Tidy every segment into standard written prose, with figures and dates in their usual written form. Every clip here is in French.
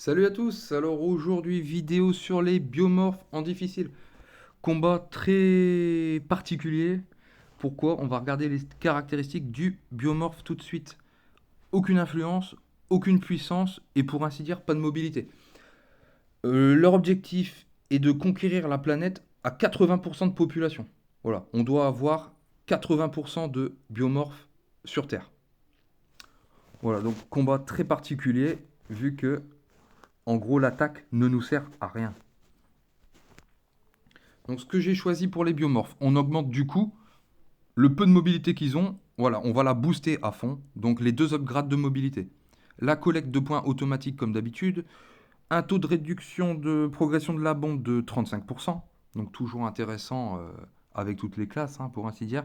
Salut à tous, alors aujourd'hui vidéo sur les biomorphes en difficile. Combat très particulier. Pourquoi? On va regarder les caractéristiques du biomorphe tout de suite. Aucune influence, aucune puissance et pour ainsi dire pas de mobilité. Leur objectif est de conquérir la planète à 80% de population. Voilà, on doit avoir 80% de biomorphes sur Terre. Voilà, donc combat très particulier vu que en gros l'attaque ne nous sert à rien. Donc ce que j'ai choisi pour les biomorphes, on augmente du coup le peu de mobilité qu'ils ont. Voilà, on va la booster à fond. Donc les deux upgrades de mobilité. La collecte de points automatique comme d'habitude. Un taux de réduction de progression de la bombe de 35%. Donc toujours intéressant avec toutes les classes, pour ainsi dire.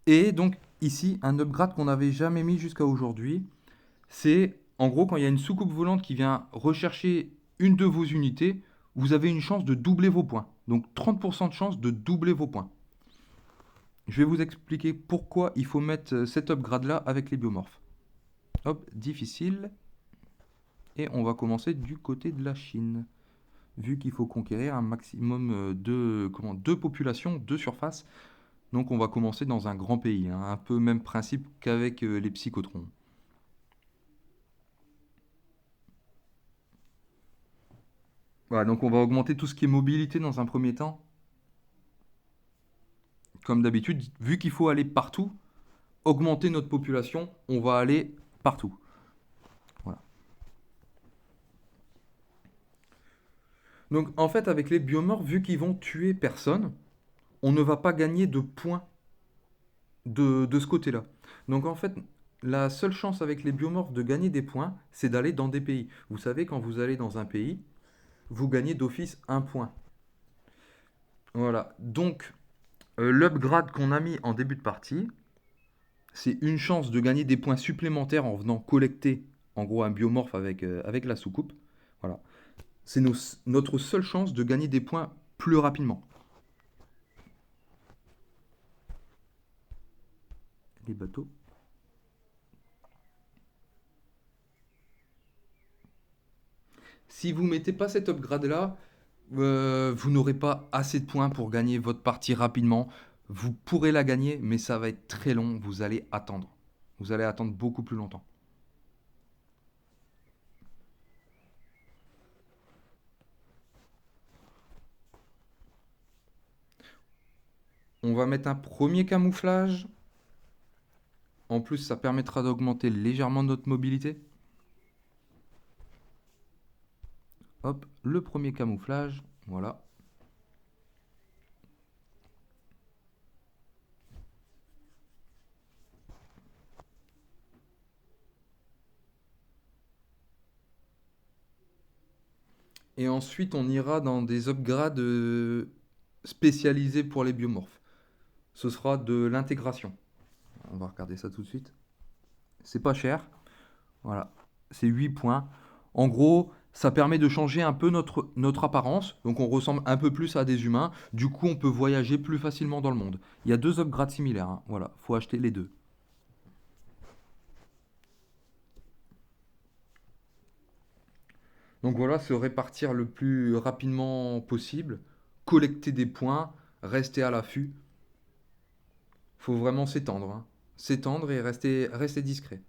Et donc ici, un upgrade qu'on n'avait jamais mis jusqu'à aujourd'hui. C'est en gros quand il y a une soucoupe volante qui vient rechercher une de vos unités, vous avez une chance de doubler vos points. Donc 30% de chance de doubler vos points. Je vais vous expliquer pourquoi il faut mettre cet upgrade là avec les biomorphes. Hop, difficile. Et on va commencer du côté de la Chine. Vu qu'il faut conquérir un maximum deux populations, deux surfaces. Donc on va commencer dans un grand pays. Un peu même principe qu'avec les psychotrons. Voilà, donc on va augmenter tout ce qui est mobilité dans un premier temps. Comme d'habitude, vu qu'il faut aller partout, augmenter notre population, on va aller partout. Voilà. Donc en fait, avec les biomorphes, vu qu'ils vont tuer personne, on ne va pas gagner de points de ce côté-là. Donc en fait, la seule chance avec les biomorphes de gagner des points, c'est d'aller dans des pays. Vous savez, quand vous allez dans un pays, vous gagnez d'office un point. Voilà. Donc, l'upgrade qu'on a mis en début de partie, c'est une chance de gagner des points supplémentaires en venant collecter, en gros, un biomorphe avec la soucoupe. Voilà. C'est notre seule chance de gagner des points plus rapidement. Les bateaux. Si vous mettez pas cet upgrade là, vous n'aurez pas assez de points pour gagner votre partie rapidement. Vous pourrez la gagner, mais ça va être très long. Vous allez attendre. Vous allez attendre beaucoup plus longtemps. On va mettre un premier camouflage. En plus, ça permettra d'augmenter légèrement notre mobilité. Hop, le premier camouflage. Voilà. Et ensuite, on ira dans des upgrades spécialisés pour les biomorphes. Ce sera de l'intégration. On va regarder ça tout de suite. C'est pas cher. Voilà. C'est 8 points. En gros, ça permet de changer un peu notre apparence. Donc on ressemble un peu plus à des humains. Du coup, on peut voyager plus facilement dans le monde. Il y a deux upgrades similaires. Voilà, faut acheter les deux. Donc voilà, se répartir le plus rapidement possible, collecter des points, rester à l'affût. Faut vraiment s'étendre. S'étendre et rester discret.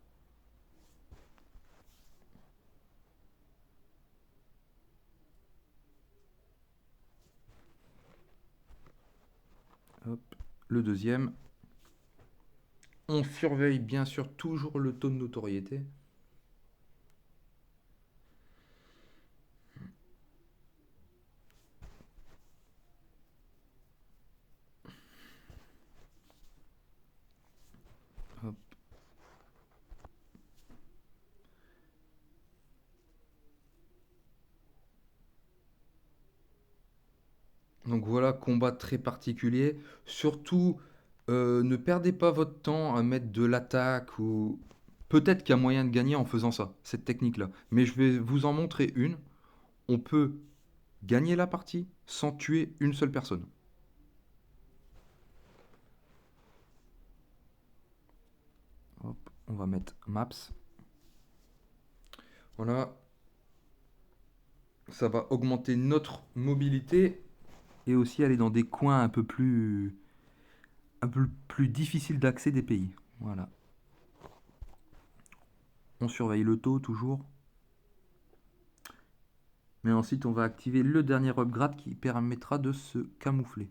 Hop, le deuxième. On surveille bien sûr toujours le taux de notoriété. Hop. Donc voilà, combat très particulier. Surtout, ne perdez pas votre temps à mettre de l'attaque ou... Peut-être qu'il y a moyen de gagner en faisant ça, cette technique-là. Mais je vais vous en montrer une. On peut gagner la partie sans tuer une seule personne. Hop, on va mettre Maps. Voilà. Ça va augmenter notre mobilité et aussi aller dans des coins un peu plus difficiles d'accès des pays. Voilà. On surveille le taux toujours. Mais ensuite, on va activer le dernier upgrade qui permettra de se camoufler.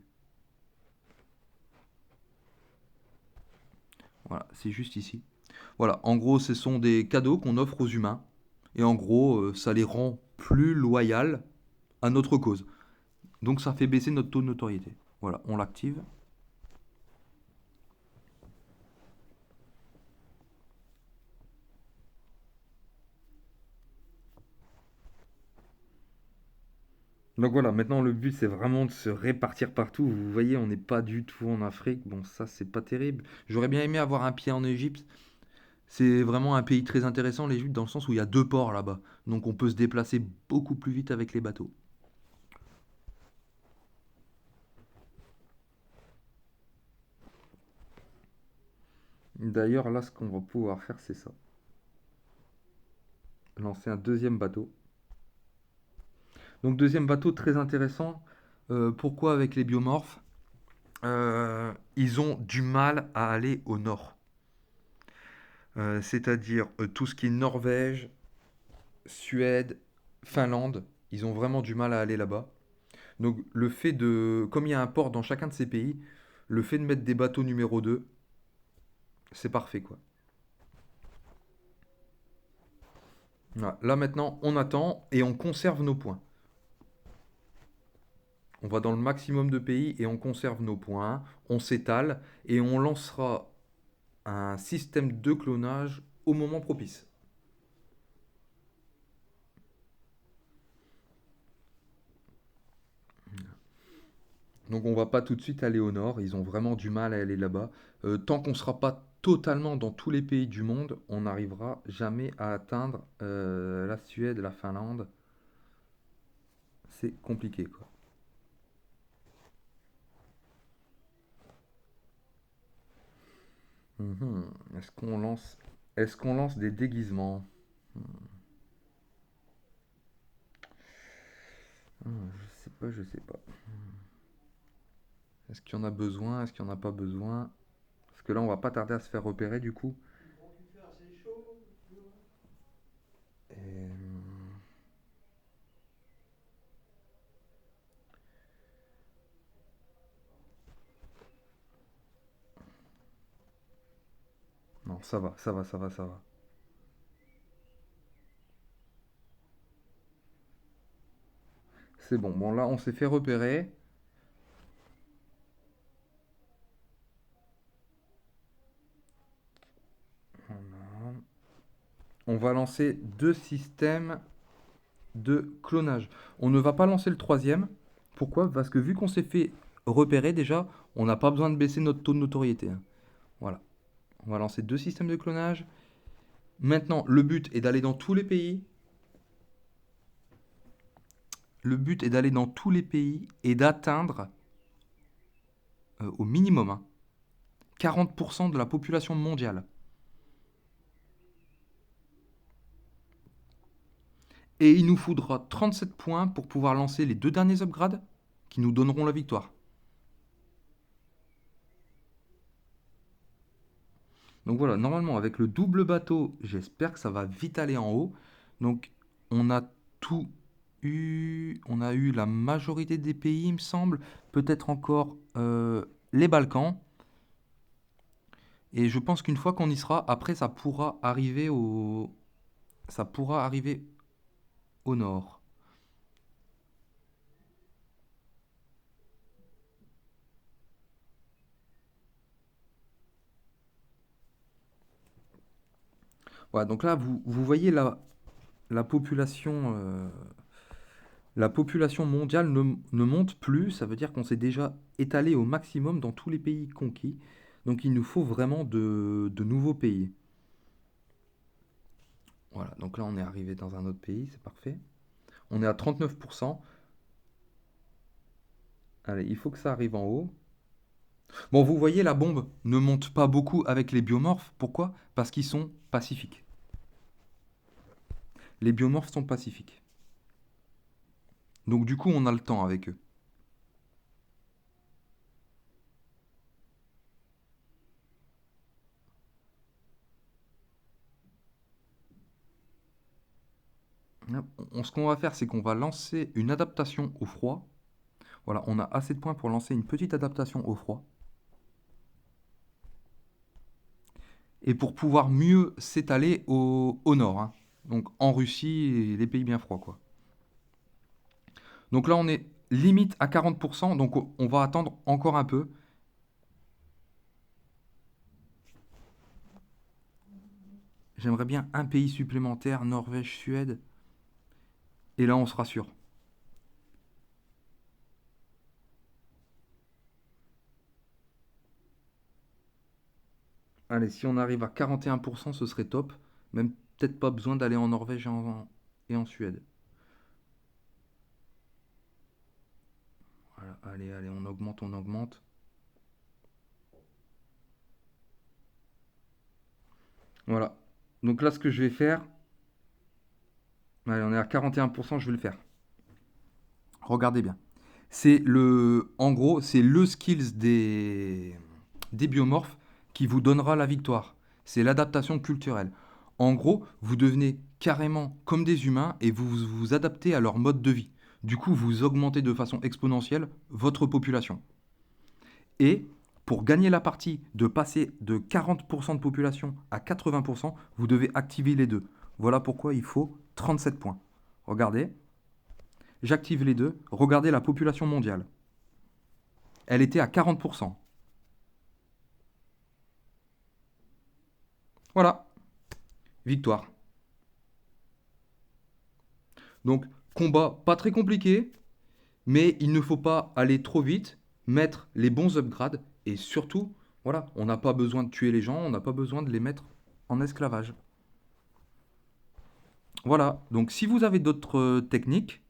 Voilà, c'est juste ici. Voilà, en gros, ce sont des cadeaux qu'on offre aux humains. Et en gros, ça les rend plus loyaux à notre cause. Donc ça fait baisser notre taux de notoriété. Voilà, on l'active. Donc voilà, maintenant le but c'est vraiment de se répartir partout. Vous voyez, on n'est pas du tout en Afrique. Bon, ça c'est pas terrible. J'aurais bien aimé avoir un pied en Égypte. C'est vraiment un pays très intéressant, l'Égypte, dans le sens où il y a deux ports là-bas. Donc on peut se déplacer beaucoup plus vite avec les bateaux. D'ailleurs, là, ce qu'on va pouvoir faire, c'est ça. Lancer un deuxième bateau. Donc deuxième bateau très intéressant. Pourquoi avec les biomorphes? Ils ont du mal à aller au nord. C'est-à-dire tout ce qui est Norvège, Suède, Finlande, ils ont vraiment du mal à aller là-bas. Donc le fait de, comme il y a un port dans chacun de ces pays, le fait de mettre des bateaux numéro 2, c'est parfait quoi. Voilà. Là maintenant, on attend et on conserve nos points. On va dans le maximum de pays et on conserve nos points, on s'étale et on lancera un système de clonage au moment propice. Donc on va pas tout de suite aller au nord, ils ont vraiment du mal à aller là-bas. Tant qu'on ne sera pas totalement dans tous les pays du monde, on n'arrivera jamais à atteindre la Suède, la Finlande. C'est compliqué quoi. Mhm. Est-ce qu'on lance des déguisements? Je sais pas, je sais pas. Est-ce qu'il y en a besoin? Est-ce qu'il n'y en a pas besoin? Parce que là, on va pas tarder à se faire repérer du coup. Et, non, ça va, ça va, ça va, ça va. C'est bon. Bon, là, on s'est fait repérer. Voilà. On va lancer deux systèmes de clonage. On ne va pas lancer le troisième. Pourquoi? Parce que vu qu'on s'est fait repérer déjà, on n'a pas besoin de baisser notre taux de notoriété, hein. Voilà. On va lancer deux systèmes de clonage. Maintenant, le but est d'aller dans tous les pays. Le but est d'aller dans tous les pays et d'atteindre au minimum 40% de la population mondiale. Et il nous faudra 37 points pour pouvoir lancer les deux derniers upgrades qui nous donneront la victoire. Donc voilà, normalement avec le double bateau, j'espère que ça va vite aller en haut. Donc on a tout eu, on a eu la majorité des pays, il me semble, peut-être encore les Balkans. Et je pense qu'une fois qu'on y sera, après ça pourra arriver au nord. Voilà, donc là vous voyez la population, la population mondiale ne monte plus, ça veut dire qu'on s'est déjà étalé au maximum dans tous les pays conquis. Donc il nous faut vraiment de nouveaux pays. Voilà, donc là on est arrivé dans un autre pays, c'est parfait. On est à 39%. Allez, il faut que ça arrive en haut. Bon, vous voyez, la bombe ne monte pas beaucoup avec les biomorphes. Pourquoi? Parce qu'ils sont pacifiques. Les biomorphes sont pacifiques. Donc du coup, on a le temps avec eux. Ce qu'on va faire, c'est qu'on va lancer une adaptation au froid. Voilà, on a assez de points pour lancer une petite adaptation au froid. Et pour pouvoir mieux s'étaler au nord, hein. Donc en Russie et les pays bien froids, quoi. Donc là, on est limite à 40%, donc on va attendre encore un peu. J'aimerais bien un pays supplémentaire, Norvège, Suède. Et là, on se rassure. Allez, si on arrive à 41%, ce serait top. Même peut-être pas besoin d'aller en Norvège et en Suède. Voilà, allez, allez, on augmente, on augmente. Voilà. Donc là, ce que je vais faire, allez, on est à 41%, je vais le faire. Regardez bien. En gros, c'est le skills des biomorphes qui vous donnera la victoire. C'est l'adaptation culturelle. En gros, vous devenez carrément comme des humains et vous vous adaptez à leur mode de vie. Du coup, vous augmentez de façon exponentielle votre population. Et pour gagner la partie, de passer de 40% de population à 80%, vous devez activer les deux. Voilà pourquoi il faut 37 points. Regardez, j'active les deux. Regardez la population mondiale. Elle était à 40%. Voilà, victoire. Donc, combat pas très compliqué, mais il ne faut pas aller trop vite, mettre les bons upgrades, et surtout, voilà, on n'a pas besoin de tuer les gens, on n'a pas besoin de les mettre en esclavage. Voilà, donc si vous avez d'autres techniques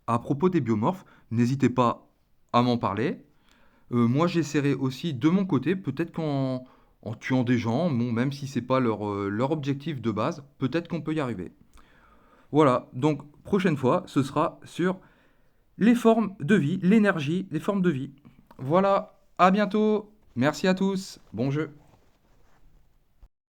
à propos des biomorphes, n'hésitez pas à m'en parler. Moi, j'essaierai aussi de mon côté, peut-être en tuant des gens, bon, même si c'est pas leur objectif de base, peut-être qu'on peut y arriver. Voilà, donc prochaine fois, ce sera sur les formes de vie, l'énergie, les formes de vie. Voilà, à bientôt. Merci à tous. Bon jeu.